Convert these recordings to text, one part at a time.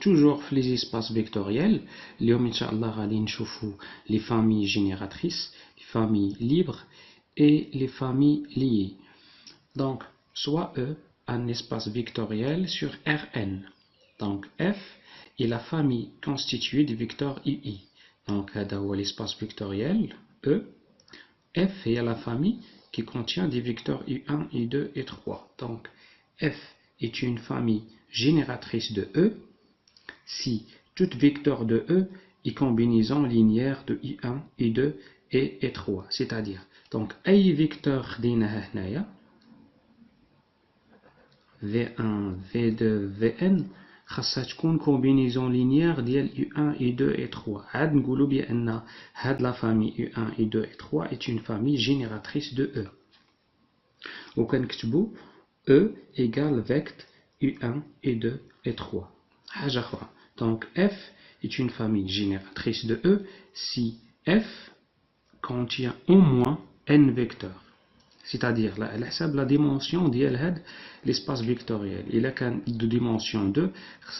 toujours les espaces vectoriels, اليوم إن شاء الله غادي نشوفوا les familles génératrices, les familles libres et les familles liées. Donc, soit E, un espace vectoriel sur Rn. Donc, F est la famille constituée des vecteurs UI. Donc, هذا هو l'espace vectoriel E. F est la famille qui contient des vecteurs U1, U2 et 3. Donc, F est une famille génératrice de E si tout vecteur de E est combinaison linéaire de I1, I2 et I3. C'est-à-dire, donc, أي vecteur خديناه هنايا V1, V2, Vn خاصها تكون combinaison linéaire ديال U1, U2 et 3. عاد نقولوا بأن هاد la famille U1, U2 et 3 est une famille génératrice de E. وكنكتبوا E égale vect U1, U2 et 3. حاجة أخرى. Donc F est une famille génératrice de E si F contient au moins n vecteurs. C'est-à-dire, على حساب la dimension ديال هاد l'espace vectoriel. إلا كان de dimension 2,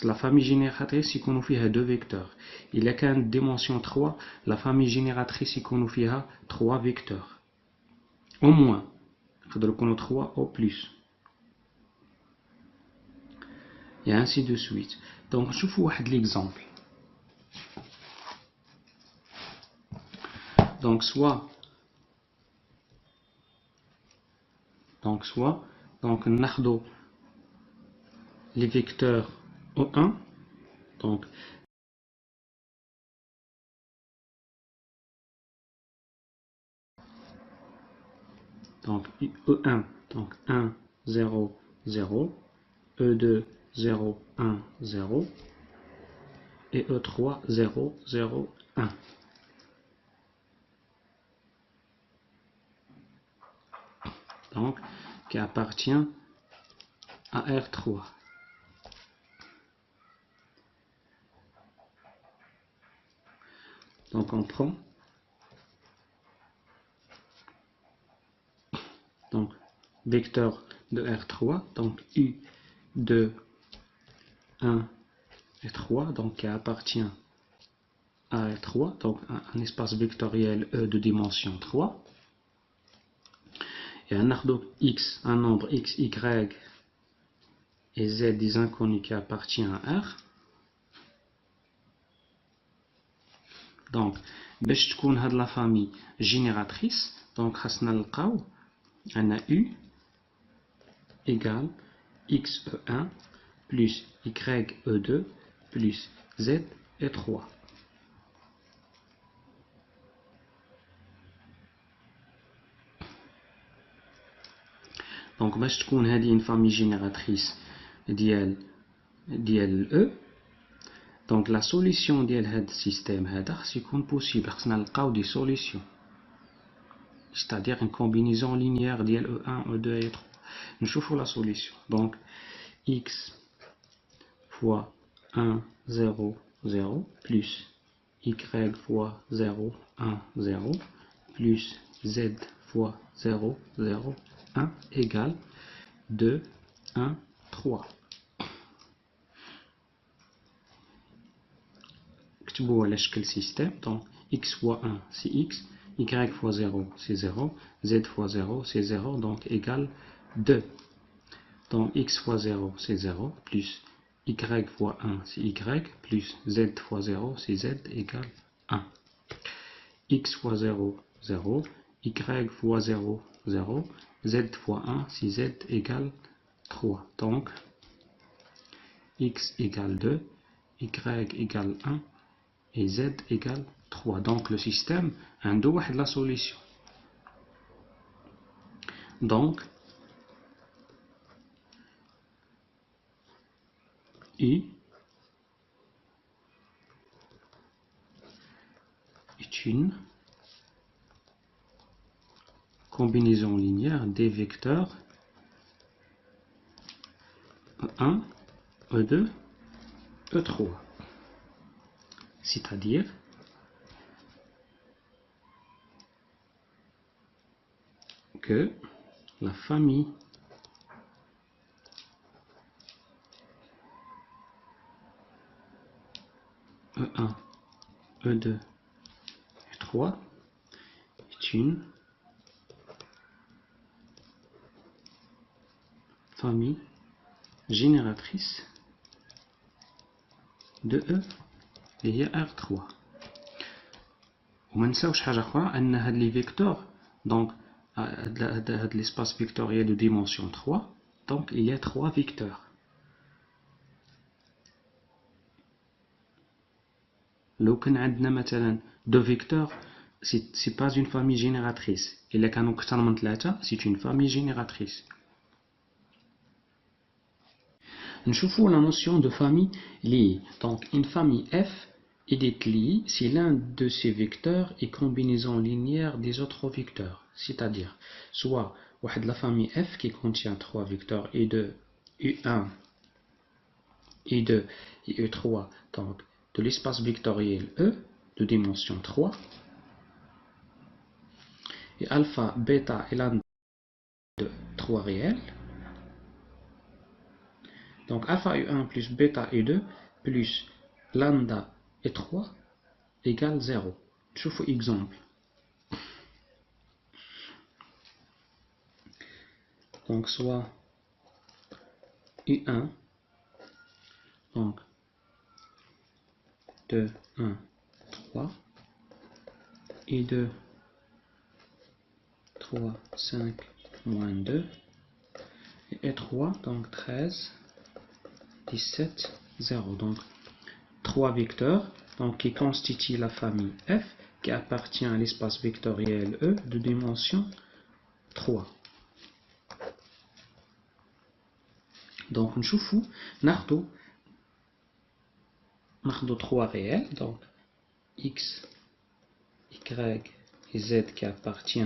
la famille génératrice يكونوا فيها 2 vecteurs. إلا كان dimension 3, la famille génératrice يكونوا فيها 3 vecteurs. Au moins. يقدروا يكونوا 3 au plus. Et ainsi de suite. Donc, نشوفوا واحد l'exemple. Donc, soit ناخذوا les vecteurs O1, donc E1, donc 1, 0, 0, E2, 0, 1, 0, et E3, 0, 0, 1. Donc, qui appartient à R3. Donc, on prend vecteur de R3, donc U, 2, 1 et 3, donc qui appartient à R3, donc un espace vectoriel E de dimension 3. Et un X, un nombre X, Y et Z des inconnus qui appartient à R. Donc, باش تكون هاد la famille génératrice, donc خاصنا نلقاو أن U égale XE1 plus YE2 plus ZE3. Donc, باش تكون هذه une famille génératrice ديال E. Donc, la solution ديال هذا السيستème هذا خاص يكون possible. خاصنا نلقاو des solutions. C'est-à-dire une combinaison linéaire ديال E1, E2 et E3. نشوفوا la solution. Donc, X fois 1, 0, 0 plus Y fois 0, 1, 0 plus Z fois 0, 0, 1 égale 2, 1, 3. نكتبوا على شكل système. Donc, X fois 1 c'est X, Y fois 0 c'est 0, Z fois 0 c'est 0, donc égale 2. Donc, X fois 0 c'est 0 plus Y fois 1 c'est Y plus Z fois 0 c'est Z égale 1. X fois 0, 0, Y fois 0, 0, Z fois 1 c'est Z égale 3. Donc, X égale 2, Y égale 1 et Z égale 3. Donc, le système a la solution. Donc, I est une combinaison linéaire des vecteurs E1, E2, E3. C'est-à-dire que la famille E2 et 3 est une famille génératrice de E اللي هي R3. وما نساوش حاجة أخرى أن هاد لي فيكتور donc هاد l'espace vectoriel de dimension 3 donc il y a 3 vecteurs. لو كان عندنا مثلا 2 vecteurs c'est pas une famille génératrice. إلا كانوا أكثر من 3 c'est une famille génératrice. نشوفوا la notion de famille liée. Donc une famille F est liée si l'un de ces vecteurs est combinaison linéaire des autres vecteurs. C'est-à-dire, soit la famille F qui contient 3 vecteurs E2, U1, E2 et E3, donc de l'espace vectoriel E de dimension 3, et alpha, bêta et lambda de 3 réels. Donc alpha U1 plus bêta U2 plus lambda E3 égale 0. Je vous exemple. Donc soit U1, donc 2, 1, 3, U2, 3, 5, moins 2, et E3, donc 13, 17, 0. Donc 3 vecteurs donc, qui constituent la famille F qui appartient à l'espace vectoriel E de dimension 3. Donc نشوفوا ناخدو 3 réels, donc X, Y et Z qui appartient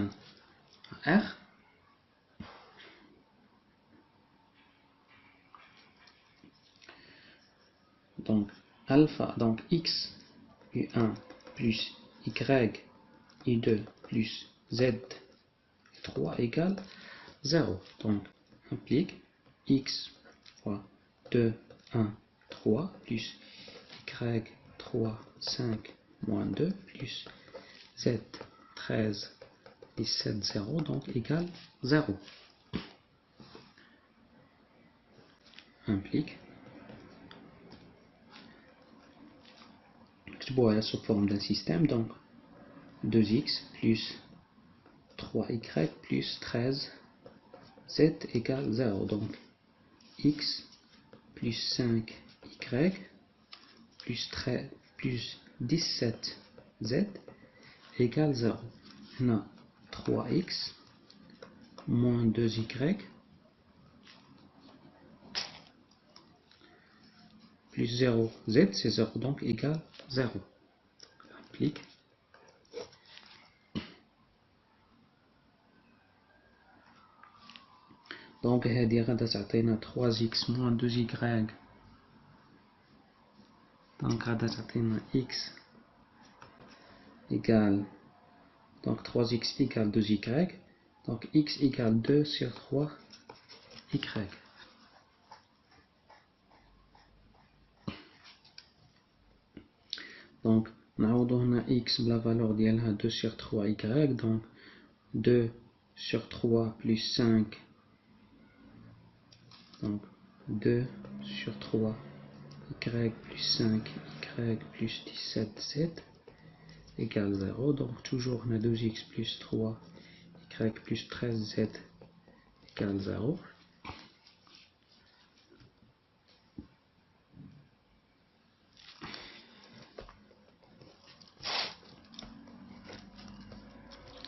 à R. Donc alpha, donc X U1 plus Y U2 plus Z 3 égale 0. Donc implique X fois 2, 1, 3 plus Y 3, 5, moins 2 plus Z 13, 17, 0 donc égale 0. Implique sous forme d'un système, donc 2x plus 3y plus 13 z égale 0. Donc x plus 5y plus 17 z égale 0. On a 3x moins 2y plus 0 z, c'est 0 donc égale 0. Implique donc هذه غادا تعطينا 3x moins 2y donc غادا تعطينا x égale donc 3x égale 2y donc x égale 2 sur 3 y. Donc نعوضو هنا x بلا valeur ديالها 2 sur 3 y, donc 2 sur 3 plus 5, donc 2 sur 3 y plus 5 y plus 17 z égale 0. Donc toujours on a 2x plus 3 y plus 13 z égale 0.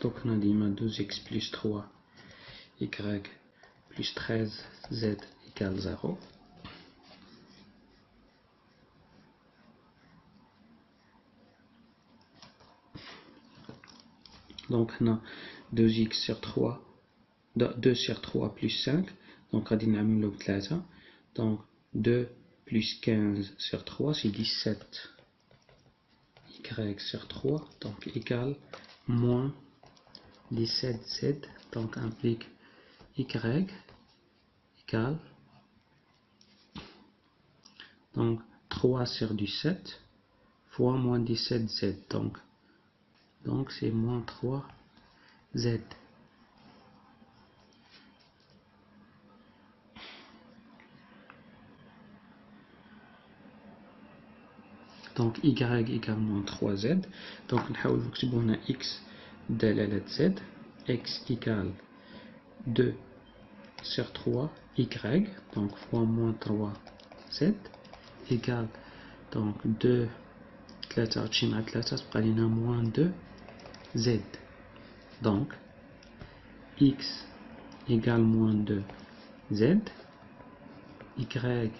Donc on a dit 2x plus 3 y plus 13 z égale 0. Donc on a 2x sur 3, 2 sur 3 plus 5, donc on a 3. Donc 2 plus 15 sur 3 c'est 17 y sur 3, donc égale moins 17z, donc implique y égale donc 3 sur 17 fois moins 17z. Donc c'est moins 3z. Donc y égale moins 3z. Donc on va x de z. X égale 2 sur 3 y. Donc fois moins 3z égale donc 2 3 تمشي مع 3 تبقى لنا moins 2z. Donc x égale moins 2z, y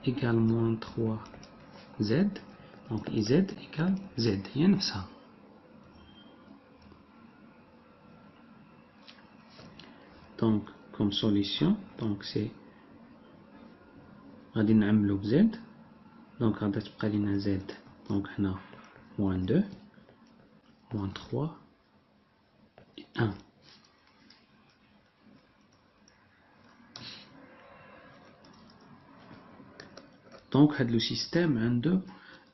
égale moins 3z, donc z égale z. هي نفسها. Donc comme solution, donc c'est غادي نعملو ب z. Donc غادي تبقى لنا z. Donc هنا moins 2, moins 3 et 1. Donc le système a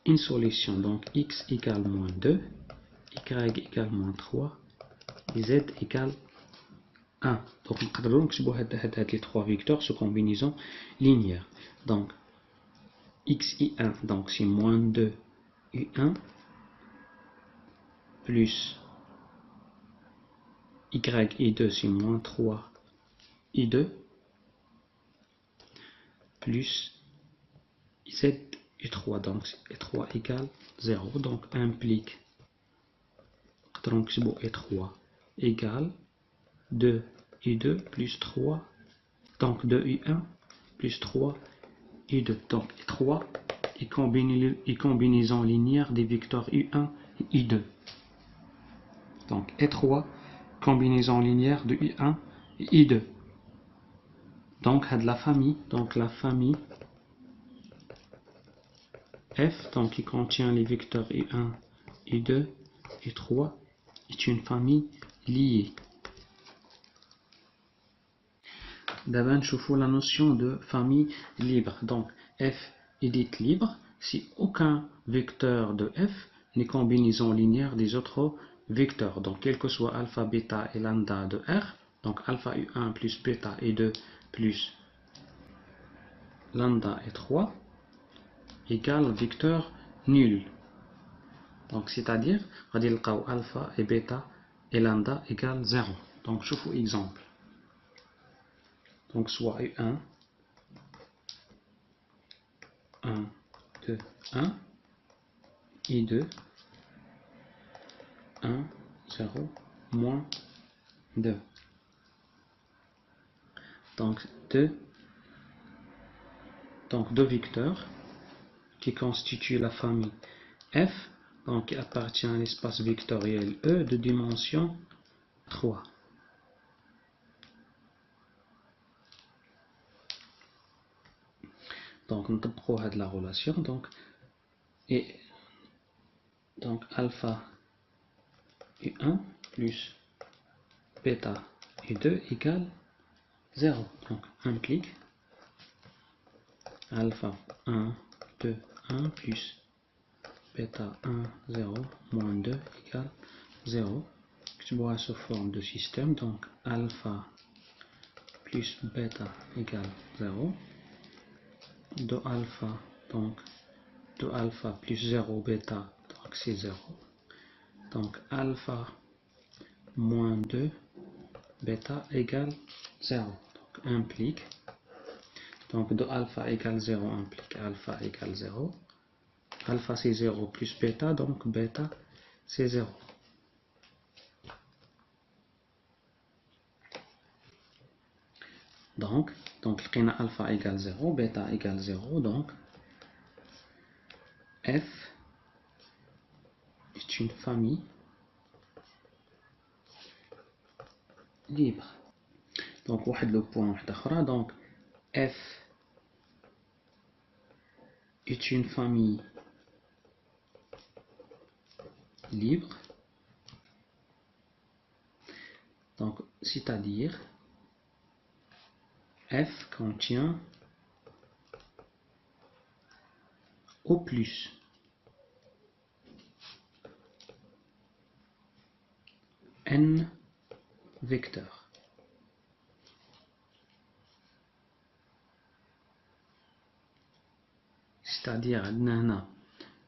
une solution. Donc x égale moins 2, y égale moins 3 et z égale 1. Donc nous pouvons écrire les trois vecteurs sous combinaison linéaire. Donc x i1, donc c'est moins 2 u1 plus y i2, c'est moins 3 i2 plus z i3, donc i3 égale 0. Donc implique donc i3 égale 2 i2 plus 3, donc 2 i1 plus 3 i2. Donc i3 est combinaison linéaire des vecteurs u1 et i2. Donc i3 combinaison linéaire de u1 et i2. Donc la famille f, donc qui contient les vecteurs i1, i2 et 3, est une famille liée. D'abord, nous la notion de famille libre. Donc f est dite libre si aucun vecteur de f n'est combinaison linéaire des autres vecteurs. Donc quel que soit alpha, bêta et lambda de R, donc alpha u1 plus bêta e2 plus lambda e3 égale vecteur nul. Donc c'est-à-dire, on va dire alpha et bêta et lambda égale 0. Donc je vous exemple. Donc soit u1, 1, 2, 1, i2, 1, 0, moins 2. Donc deux vecteurs qui constituent la famille F, donc qui appartient à l'espace vectoriel E de dimension 3. Donc nous avons la relation, donc alpha U1 plus bêta U2 égale 0. Donc implique alpha 1, 2, 1 plus bêta 1, 0, moins 2 égale 0. Je vois sous forme de système, donc alpha plus bêta égale 0. De alpha, donc de alpha plus 0 bêta, donc c'est 0. Donc alpha moins 2 bêta égale 0. Donc implique, donc de alpha égale 0 implique alpha égale 0. Alpha c'est 0 plus bêta, donc bêta c'est 0. Donc alpha égale 0, bêta égale 0, donc F est une famille libre. Donc le point donc F est une famille libre, donc c'est-à-dire F contient au plus n vecteurs. C'est-à-dire la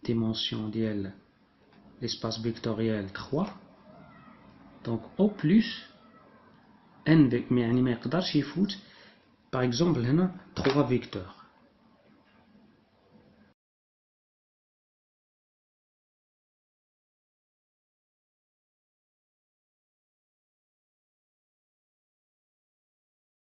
dimension de l'espace vectoriel 3. Donc au plus n, mais ما يقدرش يفوت par exemple هنا 3 vecteurs.